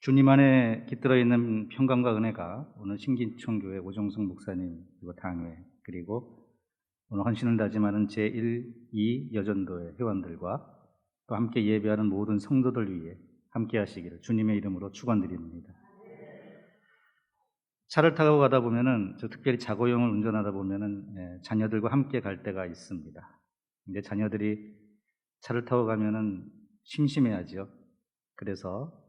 주님 안에 깃들어 있는 평강과 은혜가 오늘 신기천교회 오정숙 목사님 그리고 당회 그리고 오늘 헌신을 다짐하는 제1, 2 여전도회 회원들과 또 함께 예배하는 모든 성도들 위해 함께 하시기를 주님의 이름으로 축원드립니다. 차를 타고 가다 보면은 특별히 자고용을 운전하다 보면은 자녀들과 함께 갈 때가 있습니다. 이제 자녀들이 차를 타고 가면은 심심해하죠. 그래서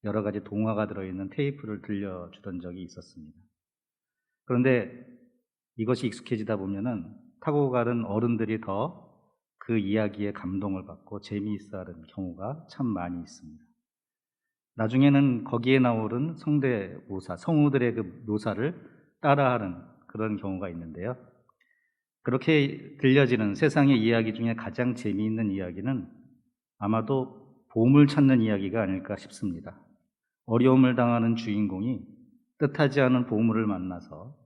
여러 가지 동화가 들어있는 테이프를 들려주던 적이 있었습니다. 그런데 이것이 익숙해지다 보면은 타고 가는 어른들이 더 그 이야기에 감동을 받고 재미있어하는 경우가 참 많이 있습니다. 나중에는 거기에 나오는 성대모사, 성우들의 그 묘사를 따라하는 그런 경우가 있는데요. 그렇게 들려지는 세상의 이야기 중에 가장 재미있는 이야기는 아마도 보물 찾는 이야기가 아닐까 싶습니다. 어려움을 당하는 주인공이 뜻하지 않은 보물을 만나서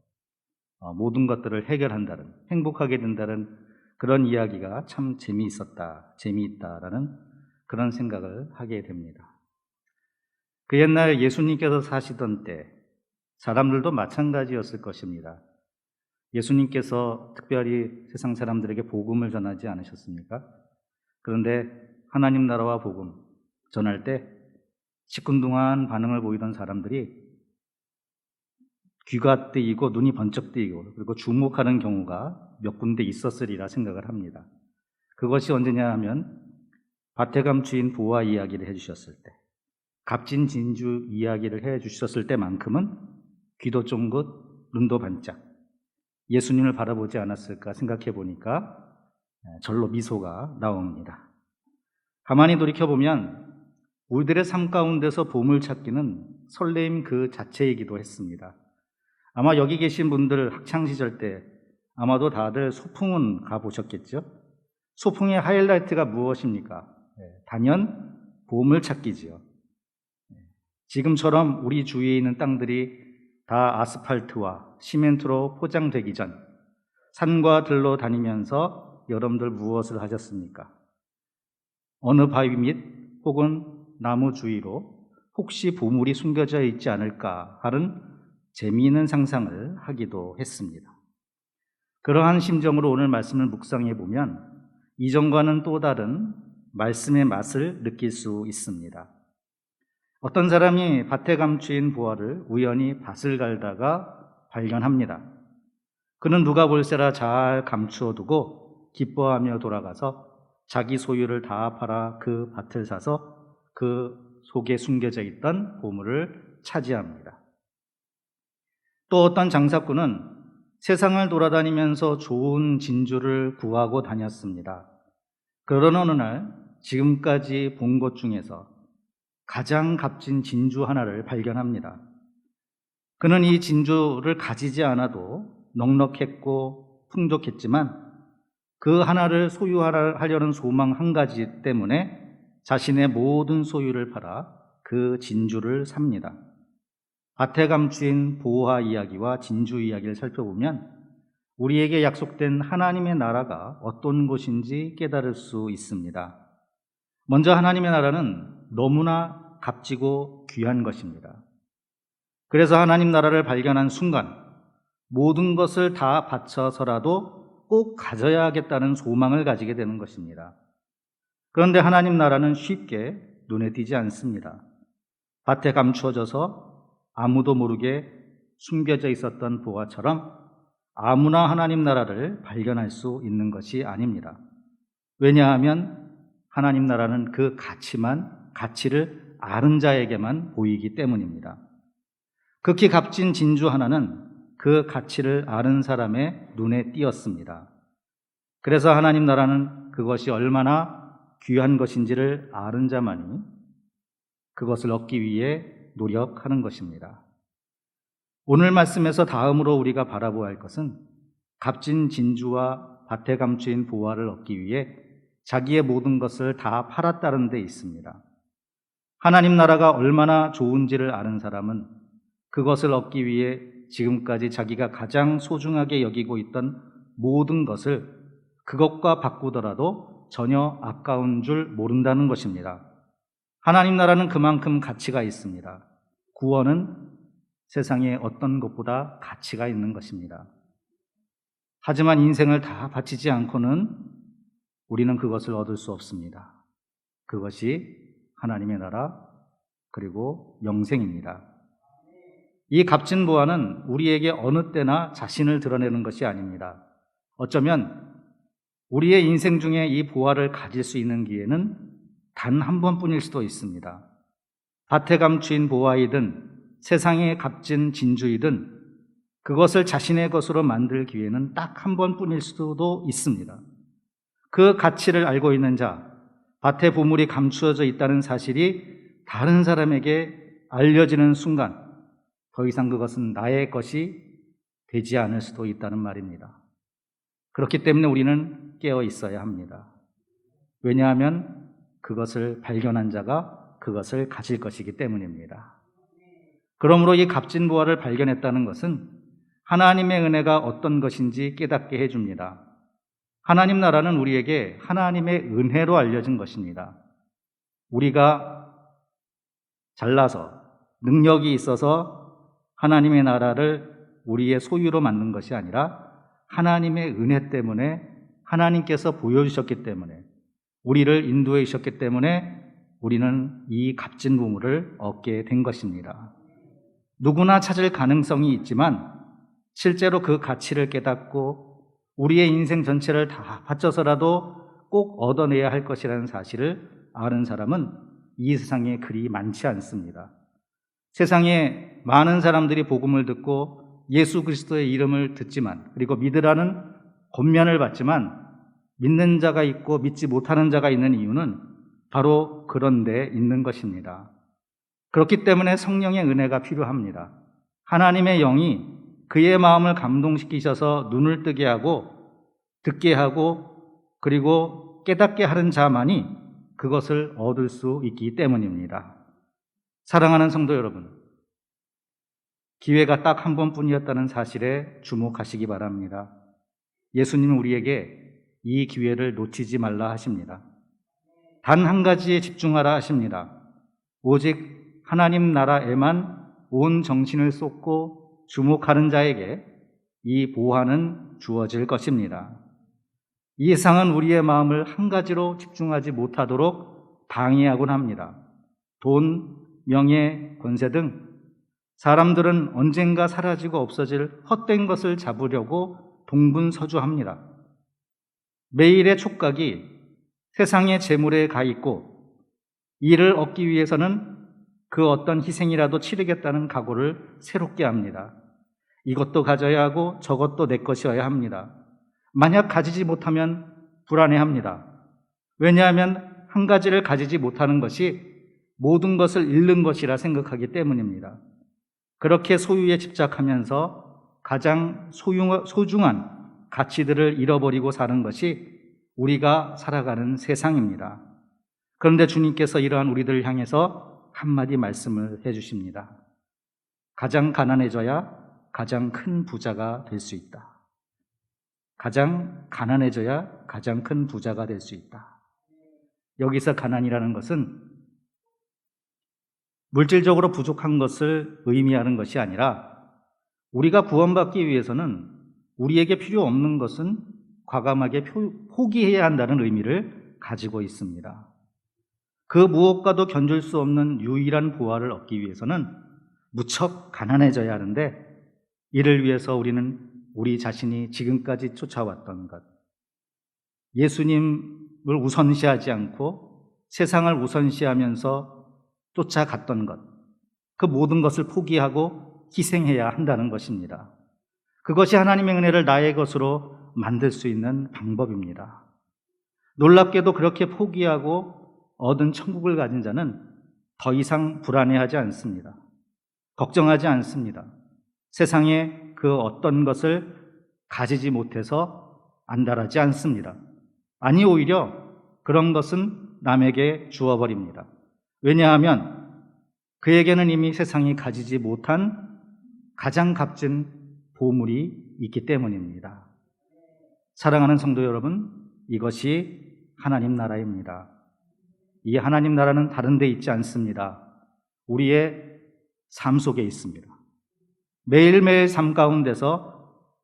모든 것들을 해결한다는, 행복하게 된다는 그런 이야기가 참 재미있다라는 그런 생각을 하게 됩니다. 그 옛날 예수님께서 사시던 때 사람들도 마찬가지였을 것입니다. 예수님께서 특별히 세상 사람들에게 복음을 전하지 않으셨습니까? 그런데 하나님 나라와 복음 전할 때 시큰둥한 반응을 보이던 사람들이 귀가 뜨이고 눈이 번쩍 뜨이고 그리고 주목하는 경우가 몇 군데 있었으리라 생각을 합니다. 그것이 언제냐 하면 밭에 감추인 보화 이야기를 해주셨을 때, 값진 진주 이야기를 해주셨을 때만큼은 귀도 쫑긋 눈도 반짝 예수님을 바라보지 않았을까 생각해 보니까 절로 미소가 나옵니다. 가만히 돌이켜보면 우리들의 삶 가운데서 보물 찾기는 설레임 그 자체이기도 했습니다. 아마 여기 계신 분들 학창시절 때 아마도 다들 소풍은 가보셨겠죠? 소풍의 하이라이트가 무엇입니까? 단연 보물 찾기지요. 지금처럼 우리 주위에 있는 땅들이 다 아스팔트와 시멘트로 포장되기 전 산과 들로 다니면서 여러분들 무엇을 하셨습니까? 어느 바위 밑 혹은 나무 주위로 혹시 보물이 숨겨져 있지 않을까 하는 재미있는 상상을 하기도 했습니다. 그러한 심정으로 오늘 말씀을 묵상해 보면 이전과는 또 다른 말씀의 맛을 느낄 수 있습니다. 어떤 사람이 밭에 감추인 보화를 우연히 밭을 갈다가 발견합니다. 그는 누가 볼세라 잘 감추어 두고 기뻐하며 돌아가서 자기 소유를 다 팔아 그 밭을 사서 그 속에 숨겨져 있던 보물을 차지합니다. 또 어떤 장사꾼은 세상을 돌아다니면서 좋은 진주를 구하고 다녔습니다. 그런 어느 날 지금까지 본 것 중에서 가장 값진 진주 하나를 발견합니다. 그는 이 진주를 가지지 않아도 넉넉했고 풍족했지만 그 하나를 소유하려는 소망 한 가지 때문에 자신의 모든 소유를 팔아 그 진주를 삽니다. 밭에 감추인 보화 이야기와 진주 이야기를 살펴보면 우리에게 약속된 하나님의 나라가 어떤 곳인지 깨달을 수 있습니다. 먼저 하나님의 나라는 너무나 값지고 귀한 것입니다. 그래서 하나님 나라를 발견한 순간 모든 것을 다 바쳐서라도 꼭 가져야 하겠다는 소망을 가지게 되는 것입니다. 그런데 하나님 나라는 쉽게 눈에 띄지 않습니다. 밭에 감추어져서 아무도 모르게 숨겨져 있었던 보화처럼 아무나 하나님 나라를 발견할 수 있는 것이 아닙니다. 왜냐하면 하나님 나라는 그 가치를 아는 자에게만 보이기 때문입니다. 극히 값진 진주 하나는 그 가치를 아는 사람의 눈에 띄었습니다. 그래서 하나님 나라는 그것이 얼마나 귀한 것인지를 아는 자만이 그것을 얻기 위해 노력하는 것입니다. 오늘 말씀에서 다음으로 우리가 바라보아야 할 것은 값진 진주와 밭에 감추인 보화를 얻기 위해 자기의 모든 것을 다 팔았다는 데 있습니다. 하나님 나라가 얼마나 좋은지를 아는 사람은 그것을 얻기 위해 지금까지 자기가 가장 소중하게 여기고 있던 모든 것을 그것과 바꾸더라도 전혀 아까운 줄 모른다는 것입니다. 하나님 나라는 그만큼 가치가 있습니다. 구원은 세상의 어떤 것보다 가치가 있는 것입니다. 하지만 인생을 다 바치지 않고는 우리는 그것을 얻을 수 없습니다. 그것이 하나님의 나라 그리고 영생입니다. 이 값진 보화는 우리에게 어느 때나 자신을 드러내는 것이 아닙니다. 어쩌면 우리의 인생 중에 이 보화를 가질 수 있는 기회는 단 한 번뿐일 수도 있습니다. 밭에 감추인 보화이든 세상의 값진 진주이든 그것을 자신의 것으로 만들 기회는 딱 한 번뿐일 수도 있습니다. 그 가치를 알고 있는 자, 밭에 보물이 감추어져 있다는 사실이 다른 사람에게 알려지는 순간 더 이상 그것은 나의 것이 되지 않을 수도 있다는 말입니다. 그렇기 때문에 우리는 깨어 있어야 합니다. 왜냐하면 그것을 발견한 자가 그것을 가질 것이기 때문입니다. 그러므로 이 값진 보화를 발견했다는 것은 하나님의 은혜가 어떤 것인지 깨닫게 해줍니다. 하나님 나라는 우리에게 하나님의 은혜로 알려진 것입니다. 우리가 잘나서 능력이 있어서 하나님의 나라를 우리의 소유로 만든 것이 아니라 하나님의 은혜 때문에 하나님께서 보여주셨기 때문에 우리를 인도해 주셨기 때문에 우리는 이 값진 보물을 얻게 된 것입니다. 누구나 찾을 가능성이 있지만 실제로 그 가치를 깨닫고 우리의 인생 전체를 다 바쳐서라도 꼭 얻어내야 할 것이라는 사실을 아는 사람은 이 세상에 그리 많지 않습니다. 세상에 많은 사람들이 복음을 듣고 예수 그리스도의 이름을 듣지만 그리고 믿으라는 권면을 받지만 믿는 자가 있고 믿지 못하는 자가 있는 이유는 바로 그런 데 있는 것입니다. 그렇기 때문에 성령의 은혜가 필요합니다. 하나님의 영이 그의 마음을 감동시키셔서 눈을 뜨게 하고 듣게 하고 그리고 깨닫게 하는 자만이 그것을 얻을 수 있기 때문입니다. 사랑하는 성도 여러분, 기회가 딱 한 번뿐이었다는 사실에 주목하시기 바랍니다. 예수님은 우리에게 이 기회를 놓치지 말라 하십니다. 단 한 가지에 집중하라 하십니다. 오직 하나님 나라에만 온 정신을 쏟고 주목하는 자에게 이 보화는 주어질 것입니다. 이 세상은 우리의 마음을 한 가지로 집중하지 못하도록 방해하곤 합니다. 돈, 명예, 권세 등 사람들은 언젠가 사라지고 없어질 헛된 것을 잡으려고 동분서주합니다. 매일의 촉각이 세상의 재물에 가 있고 이를 얻기 위해서는 그 어떤 희생이라도 치르겠다는 각오를 새롭게 합니다. 이것도 가져야 하고 저것도 내 것이어야 합니다. 만약 가지지 못하면 불안해합니다. 왜냐하면 한 가지를 가지지 못하는 것이 모든 것을 잃는 것이라 생각하기 때문입니다. 그렇게 소유에 집착하면서 가장 소중한 가치들을 잃어버리고 사는 것이 우리가 살아가는 세상입니다. 그런데 주님께서 이러한 우리들을 향해서 한마디 말씀을 해주십니다. 가장 가난해져야 가장 큰 부자가 될 수 있다. 가장 가난해져야 가장 큰 부자가 될 수 있다. 여기서 가난이라는 것은 물질적으로 부족한 것을 의미하는 것이 아니라 우리가 구원받기 위해서는 우리에게 필요 없는 것은 과감하게 포기해야 한다는 의미를 가지고 있습니다. 그 무엇과도 견줄 수 없는 유일한 보화를 얻기 위해서는 무척 가난해져야 하는데 이를 위해서 우리는 우리 자신이 지금까지 쫓아왔던 것, 예수님을 우선시하지 않고 세상을 우선시하면서 쫓아갔던 것, 그 모든 것을 포기하고 희생해야 한다는 것입니다. 그것이 하나님의 은혜를 나의 것으로 만들 수 있는 방법입니다. 놀랍게도 그렇게 포기하고 얻은 천국을 가진 자는 더 이상 불안해하지 않습니다. 걱정하지 않습니다. 세상에 그 어떤 것을 가지지 못해서 안달하지 않습니다. 아니, 오히려 그런 것은 남에게 주어버립니다. 왜냐하면 그에게는 이미 세상이 가지지 못한 가장 값진 보물이 있기 때문입니다. 사랑하는 성도 여러분, 이것이 하나님 나라입니다. 이 하나님 나라는 다른 데 있지 않습니다. 우리의 삶 속에 있습니다. 매일매일 삶 가운데서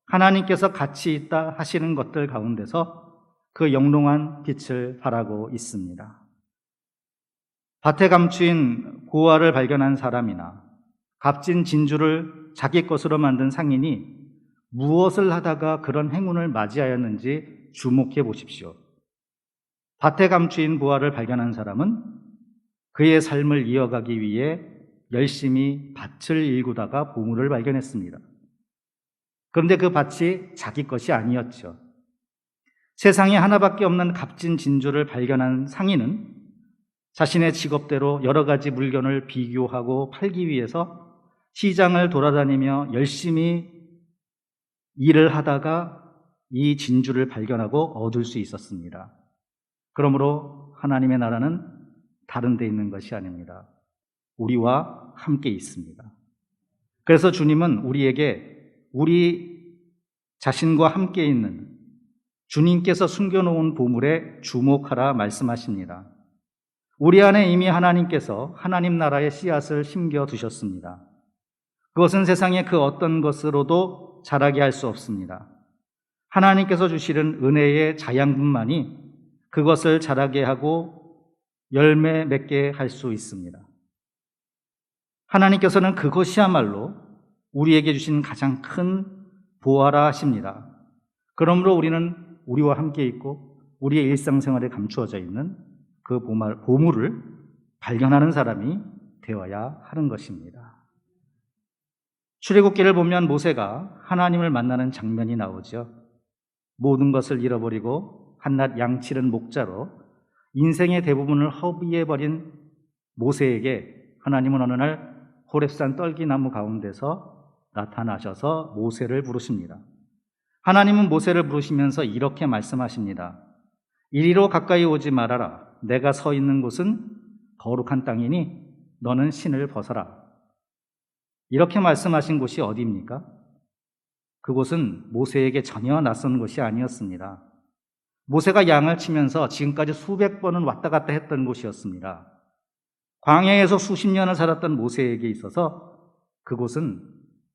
하나님께서 같이 있다 하시는 것들 가운데서 그 영롱한 빛을 발하고 있습니다. 밭에 감추인 보화를 발견한 사람이나 값진 진주를 자기 것으로 만든 상인이 무엇을 하다가 그런 행운을 맞이하였는지 주목해 보십시오. 밭에 감추인 보화를 발견한 사람은 그의 삶을 이어가기 위해 열심히 밭을 일구다가 보물을 발견했습니다. 그런데 그 밭이 자기 것이 아니었죠. 세상에 하나밖에 없는 값진 진주를 발견한 상인은 자신의 직업대로 여러 가지 물건을 비교하고 팔기 위해서 시장을 돌아다니며 열심히 일을 하다가 이 진주를 발견하고 얻을 수 있었습니다. 그러므로 하나님의 나라는 다른 데 있는 것이 아닙니다. 우리와 함께 있습니다. 그래서 주님은 우리에게 우리 자신과 함께 있는 주님께서 숨겨놓은 보물에 주목하라 말씀하십니다. 우리 안에 이미 하나님께서 하나님 나라의 씨앗을 심겨두셨습니다. 그것은 세상의 그 어떤 것으로도 자라게 할 수 없습니다. 하나님께서 주시는 은혜의 자양분만이 그것을 자라게 하고 열매 맺게 할 수 있습니다. 하나님께서는 그것이야말로 우리에게 주신 가장 큰 보화라 하십니다. 그러므로 우리는 우리와 함께 있고 우리의 일상생활에 감추어져 있는 그 보물을 발견하는 사람이 되어야 하는 것입니다. 출애굽기를 보면 모세가 하나님을 만나는 장면이 나오죠. 모든 것을 잃어버리고 한낱 양치른 목자로 인생의 대부분을 허비해버린 모세에게 하나님은 어느 날 호렙산 떨기나무 가운데서 나타나셔서 모세를 부르십니다. 하나님은 모세를 부르시면서 이렇게 말씀하십니다. 이리로 가까이 오지 말아라. 내가 서 있는 곳은 거룩한 땅이니 너는 신을 벗어라. 이렇게 말씀하신 곳이 어디입니까? 그곳은 모세에게 전혀 낯선 곳이 아니었습니다. 모세가 양을 치면서 지금까지 수백 번은 왔다 갔다 했던 곳이었습니다. 광야에서 수십 년을 살았던 모세에게 있어서 그곳은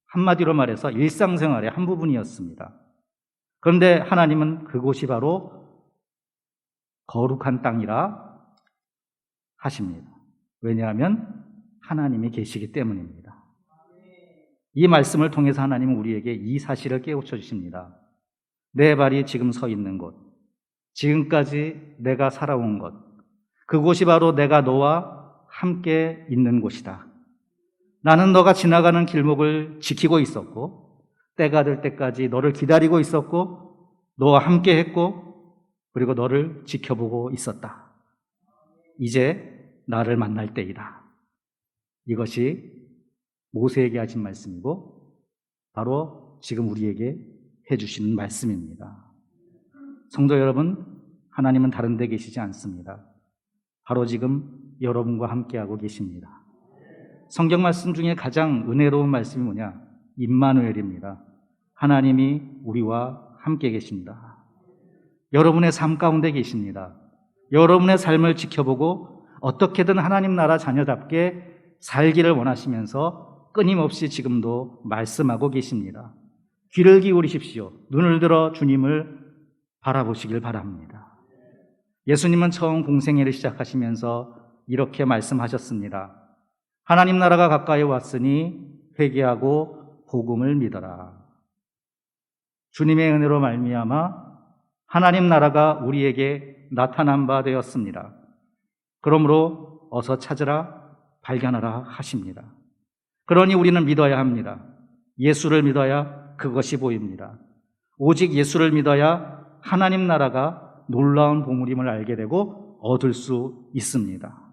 한마디로 말해서 일상생활의 한 부분이었습니다. 그런데 하나님은 그곳이 바로 거룩한 땅이라 하십니다. 왜냐하면 하나님이 계시기 때문입니다. 이 말씀을 통해서 하나님은 우리에게 이 사실을 깨우쳐 주십니다. 내 발이 지금 서 있는 곳, 지금까지 내가 살아온 곳, 그곳이 바로 내가 너와 함께 있는 곳이다. 나는 너가 지나가는 길목을 지키고 있었고 때가 될 때까지 너를 기다리고 있었고 너와 함께 했고 그리고 너를 지켜보고 있었다. 이제 나를 만날 때이다. 이것이 모세에게 하신 말씀이고 바로 지금 우리에게 해주시는 말씀입니다. 성도 여러분, 하나님은 다른 데 계시지 않습니다. 바로 지금 여러분과 함께하고 계십니다. 성경 말씀 중에 가장 은혜로운 말씀이 뭐냐? 임마누엘입니다. 하나님이 우리와 함께 계십니다. 여러분의 삶 가운데 계십니다. 여러분의 삶을 지켜보고 어떻게든 하나님 나라 자녀답게 살기를 원하시면서 끊임없이 지금도 말씀하고 계십니다. 귀를 기울이십시오. 눈을 들어 주님을 바라보시길 바랍니다. 예수님은 처음 공생애를 시작하시면서 이렇게 말씀하셨습니다. 하나님 나라가 가까이 왔으니 회개하고 복음을 믿어라. 주님의 은혜로 말미암아 하나님 나라가 우리에게 나타난 바 되었습니다. 그러므로 어서 찾으라, 발견하라 하십니다. 그러니 우리는 믿어야 합니다. 예수를 믿어야 그것이 보입니다. 오직 예수를 믿어야 하나님 나라가 놀라운 보물임을 알게 되고 얻을 수 있습니다.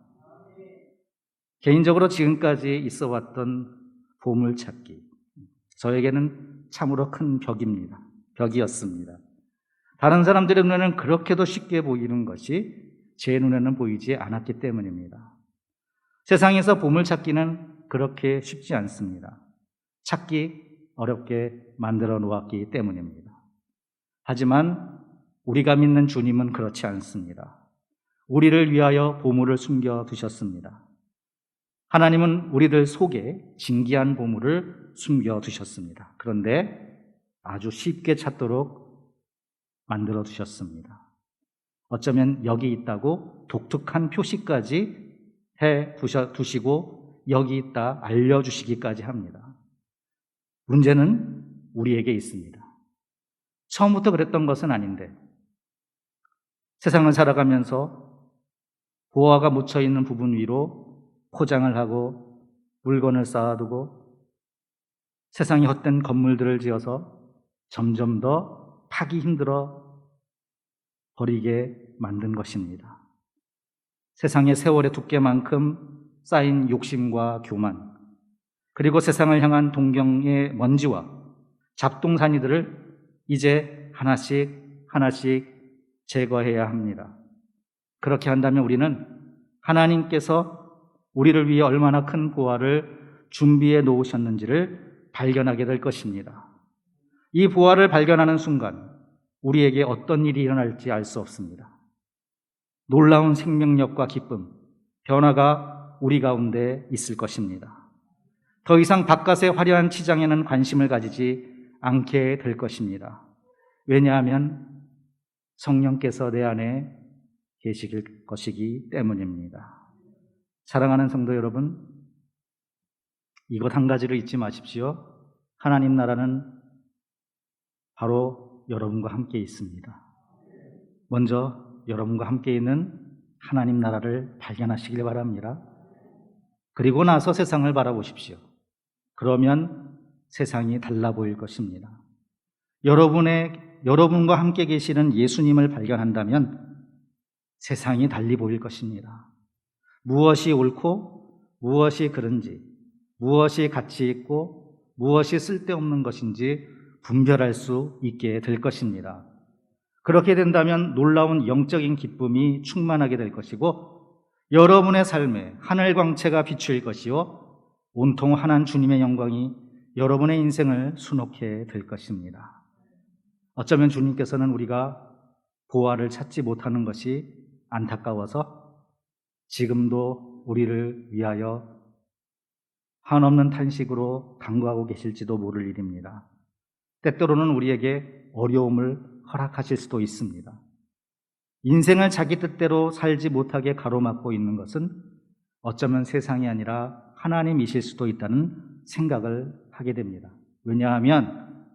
개인적으로 지금까지 있어 왔던 보물찾기, 저에게는 참으로 큰 벽이었습니다. 다른 사람들의 눈에는 그렇게도 쉽게 보이는 것이 제 눈에는 보이지 않았기 때문입니다. 세상에서 보물찾기는 그렇게 쉽지 않습니다. 찾기 어렵게 만들어 놓았기 때문입니다. 하지만 우리가 믿는 주님은 그렇지 않습니다. 우리를 위하여 보물을 숨겨 두셨습니다. 하나님은 우리들 속에 진귀한 보물을 숨겨 두셨습니다. 그런데 아주 쉽게 찾도록 만들어 두셨습니다. 어쩌면 여기 있다고 독특한 표시까지 해 두시고 여기 있다 알려주시기까지 합니다. 문제는 우리에게 있습니다. 처음부터 그랬던 것은 아닌데 세상을 살아가면서 보화가 묻혀있는 부분 위로 포장을 하고 물건을 쌓아두고 세상에 헛된 건물들을 지어서 점점 더 파기 힘들어 버리게 만든 것입니다. 세상의 세월의 두께만큼 쌓인 욕심과 교만, 그리고 세상을 향한 동경의 먼지와 잡동사니들을 이제 하나씩 제거해야 합니다. 그렇게 한다면 우리는 하나님께서 우리를 위해 얼마나 큰 보화를 준비해 놓으셨는지를 발견하게 될 것입니다. 이 보화를 발견하는 순간 우리에게 어떤 일이 일어날지 알 수 없습니다. 놀라운 생명력과 기쁨, 변화가 우리 가운데 있을 것입니다. 더 이상 바깥의 화려한 치장에는 관심을 가지지 않게 될 것입니다. 왜냐하면 성령께서 내 안에 계실 것이기 때문입니다. 사랑하는 성도 여러분, 이것 한 가지를 잊지 마십시오. 하나님 나라는 바로 여러분과 함께 있습니다. 먼저 여러분과 함께 있는 하나님 나라를 발견하시길 바랍니다. 그리고 나서 세상을 바라보십시오. 그러면 세상이 달라 보일 것입니다. 여러분과 함께 계시는 예수님을 발견한다면 세상이 달리 보일 것입니다. 무엇이 옳고 무엇이 그른지, 무엇이 가치 있고 무엇이 쓸데없는 것인지 분별할 수 있게 될 것입니다. 그렇게 된다면 놀라운 영적인 기쁨이 충만하게 될 것이고 여러분의 삶에 하늘 광채가 비추일 것이요 온통 하나님 주님의 영광이 여러분의 인생을 수놓게 될 것입니다. 어쩌면 주님께서는 우리가 보화를 찾지 못하는 것이 안타까워서 지금도 우리를 위하여 한없는 탄식으로 간구하고 계실지도 모를 일입니다. 때때로는 우리에게 어려움을 허락하실 수도 있습니다. 인생을 자기 뜻대로 살지 못하게 가로막고 있는 것은 어쩌면 세상이 아니라 하나님이실 수도 있다는 생각을 하게 됩니다. 왜냐하면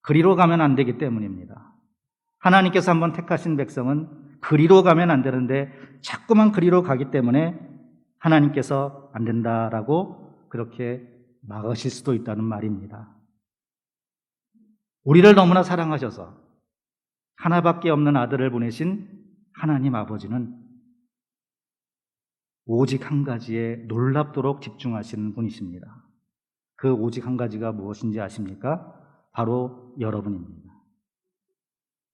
그리로 가면 안 되기 때문입니다. 하나님께서 한번 택하신 백성은 그리로 가면 안 되는데 자꾸만 그리로 가기 때문에 하나님께서 안 된다라고 그렇게 막으실 수도 있다는 말입니다. 우리를 너무나 사랑하셔서 하나밖에 없는 아들을 보내신 하나님 아버지는 오직 한 가지에 놀랍도록 집중하시는 분이십니다. 그 오직 한 가지가 무엇인지 아십니까? 바로 여러분입니다.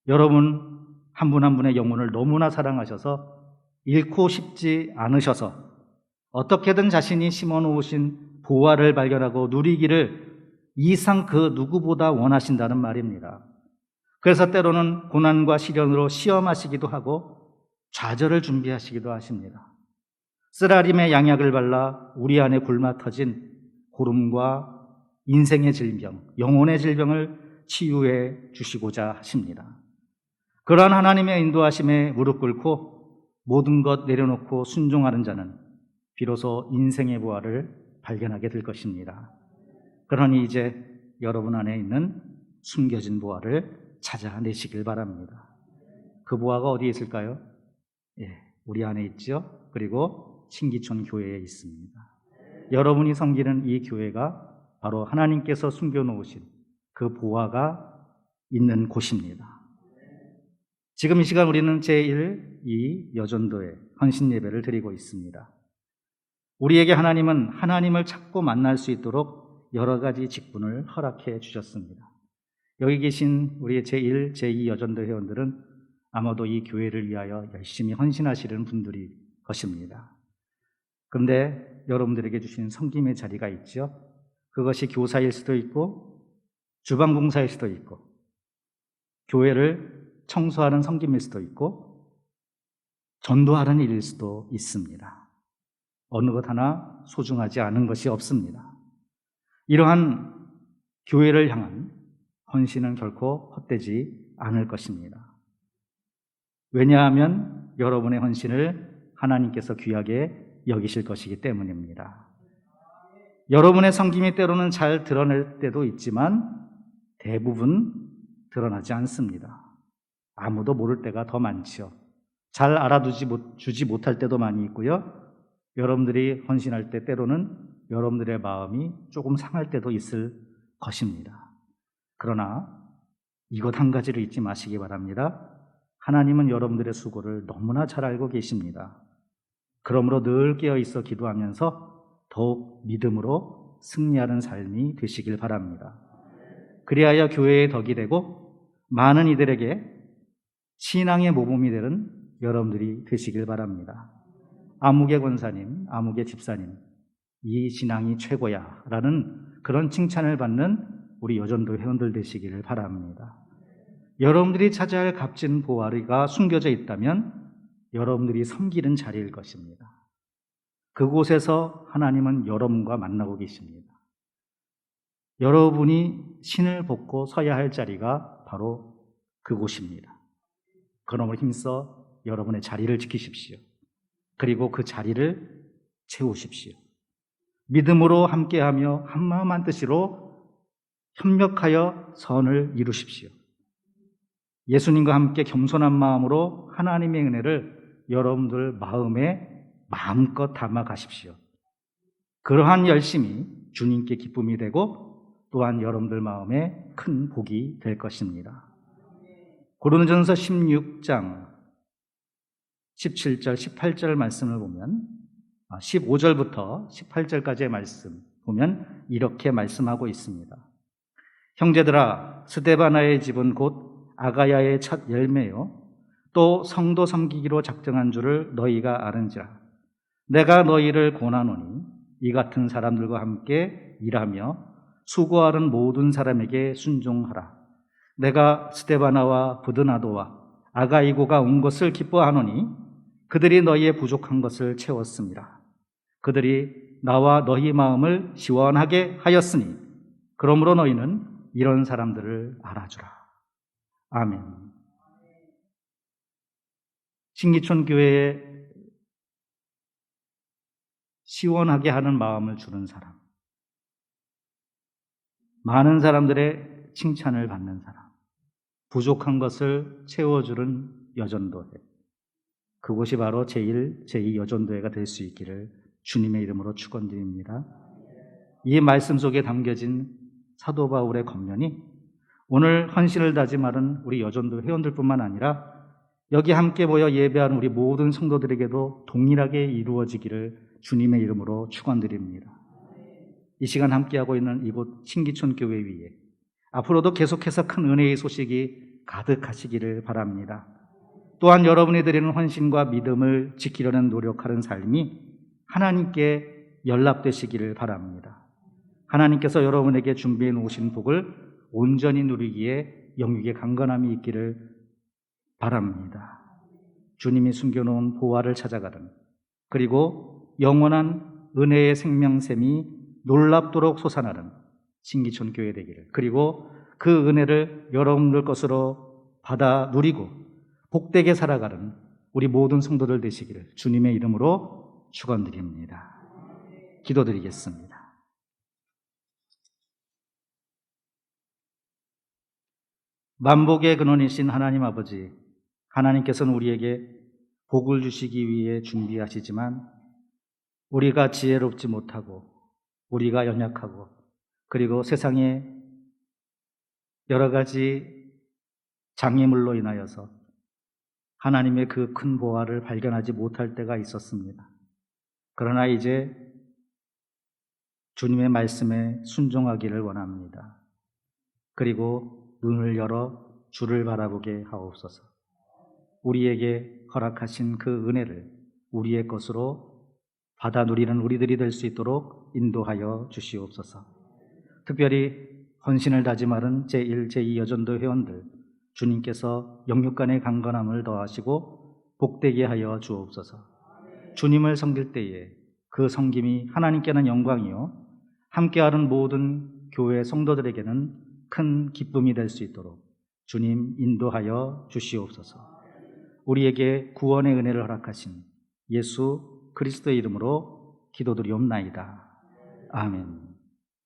여러분 한 분 한 분의 영혼을 너무나 사랑하셔서 잃고 싶지 않으셔서 어떻게든 자신이 심어놓으신 보화를 발견하고 누리기를 이상 그 누구보다 원하신다는 말입니다. 그래서 때로는 고난과 시련으로 시험하시기도 하고 좌절을 준비하시기도 하십니다. 쓰라림의 양약을 발라 우리 안에 굶어 터진 고름과 인생의 질병, 영혼의 질병을 치유해 주시고자 하십니다. 그러한 하나님의 인도하심에 무릎 꿇고 모든 것 내려놓고 순종하는 자는 비로소 인생의 보화를 발견하게 될 것입니다. 그러니 이제 여러분 안에 있는 숨겨진 보화를 찾아내시길 바랍니다. 그 보화가 어디에 있을까요? 우리 안에 있죠. 그리고 신기촌 교회에 있습니다. 여러분이 섬기는 이 교회가 바로 하나님께서 숨겨놓으신 그 보화가 있는 곳입니다. 지금 이 시간 우리는 제1, 2 여전도의 헌신 예배를 드리고 있습니다. 우리에게 하나님은 하나님을 찾고 만날 수 있도록 여러 가지 직분을 허락해 주셨습니다. 여기 계신 우리의 제1, 제2 여전도 회원들은 아마도 이 교회를 위하여 열심히 헌신하시는 분들이 것입니다. 그런데 여러분들에게 주신 섬김의 자리가 있죠. 그것이 교사일 수도 있고 주방봉사일 수도 있고 교회를 청소하는 섬김일 수도 있고 전도하는 일일 수도 있습니다. 어느 것 하나 소중하지 않은 것이 없습니다. 이러한 교회를 향한 헌신은 결코 헛되지 않을 것입니다. 왜냐하면 여러분의 헌신을 하나님께서 귀하게 여기실 것이기 때문입니다. 여러분의 섬김이 때로는 잘 드러낼 때도 있지만 대부분 드러나지 않습니다. 아무도 모를 때가 더 많지요. 잘 알아주지 못할 때도 많이 있고요. 여러분들이 헌신할 때 때로는 여러분들의 마음이 조금 상할 때도 있을 것입니다. 그러나 이것 한 가지를 잊지 마시기 바랍니다. 하나님은 여러분들의 수고를 너무나 잘 알고 계십니다. 그러므로 늘 깨어있어 기도하면서 더욱 믿음으로 승리하는 삶이 되시길 바랍니다. 그리하여 교회의 덕이 되고 많은 이들에게 신앙의 모범이 되는 여러분들이 되시길 바랍니다. 아무개 권사님, 아무개 집사님, 이 신앙이 최고야 라는 그런 칭찬을 받는 우리 여전도 회원들 되시기를 바랍니다. 여러분들이 찾아야 할 값진 보화가 숨겨져 있다면 여러분들이 섬기는 자리일 것입니다. 그곳에서 하나님은 여러분과 만나고 계십니다. 여러분이 신을 벗고 서야 할 자리가 바로 그곳입니다. 그러므로 힘써 여러분의 자리를 지키십시오. 그리고 그 자리를 채우십시오. 믿음으로 함께하며 한마음 한뜻으로 협력하여 선을 이루십시오. 예수님과 함께 겸손한 마음으로 하나님의 은혜를 여러분들 마음에 마음껏 담아 가십시오. 그러한 열심이 주님께 기쁨이 되고 또한 여러분들 마음에 큰 복이 될 것입니다. 고린도전서 16장 17절, 18절 말씀을 보면 15절부터 18절까지의 말씀 보면 이렇게 말씀하고 있습니다. 형제들아, 스데바나의 집은 곧 아가야의 첫 열매요 또 성도 섬기기로 작정한 줄을 너희가 아는지라. 내가 너희를 권하노니 이 같은 사람들과 함께 일하며 수고하는 모든 사람에게 순종하라. 내가 스데바나와 부드나도와 아가이고가 온 것을 기뻐하노니 그들이 너희의 부족한 것을 채웠습니다. 그들이 나와 너희 마음을 시원하게 하였으니 그러므로 너희는 이런 사람들을 알아주라. 아멘. 신기촌 교회에 시원하게 하는 마음을 주는 사람, 많은 사람들의 칭찬을 받는 사람, 부족한 것을 채워주는 여전도회, 그곳이 바로 제1, 제2 여전도회가 될 수 있기를 주님의 이름으로 축원드립니다. 이 말씀 속에 담겨진 사도 바울의 권면이 오늘 헌신을 다짐하는 우리 여전도 회원들뿐만 아니라 여기 함께 모여 예배하는 우리 모든 성도들에게도 동일하게 이루어지기를 주님의 이름으로 축원드립니다. 이 시간 함께하고 있는 이곳 신기촌 교회 위에 앞으로도 계속해서 큰 은혜의 소식이 가득하시기를 바랍니다. 또한 여러분이 드리는 헌신과 믿음을 지키려는 노력하는 삶이 하나님께 연락되시기를 바랍니다. 하나님께서 여러분에게 준비해 놓으신 복을 온전히 누리기에 영육의 강건함이 있기를 바랍니다. 주님이 숨겨놓은 보화를 찾아가는, 그리고 영원한 은혜의 생명샘이 놀랍도록 솟아나는 신기촌 교회 되기를, 그리고 그 은혜를 여러분들 것으로 받아 누리고 복되게 살아가는 우리 모든 성도들 되시기를 주님의 이름으로 축원드립니다. 기도드리겠습니다. 만복의 근원이신 하나님 아버지, 하나님께서는 우리에게 복을 주시기 위해 준비하시지만 우리가 지혜롭지 못하고 우리가 연약하고 그리고 세상에 여러 가지 장애물로 인하여서 하나님의 그 큰 보화를 발견하지 못할 때가 있었습니다. 그러나 이제 주님의 말씀에 순종하기를 원합니다. 그리고 눈을 열어 주를 바라보게 하옵소서. 우리에게 허락하신 그 은혜를 우리의 것으로 받아 누리는 우리들이 될 수 있도록 인도하여 주시옵소서. 특별히 헌신을 다짐하는 제1, 제2 여전도 회원들, 주님께서 영육간의 강건함을 더하시고 복되게 하여 주옵소서. 주님을 섬길 때에 그 섬김이 하나님께는 영광이요 함께하는 모든 교회 성도들에게는 큰 기쁨이 될 수 있도록 주님 인도하여 주시옵소서. 우리에게 구원의 은혜를 허락하신 예수 그리스도의 이름으로 기도드리옵나이다. 아멘.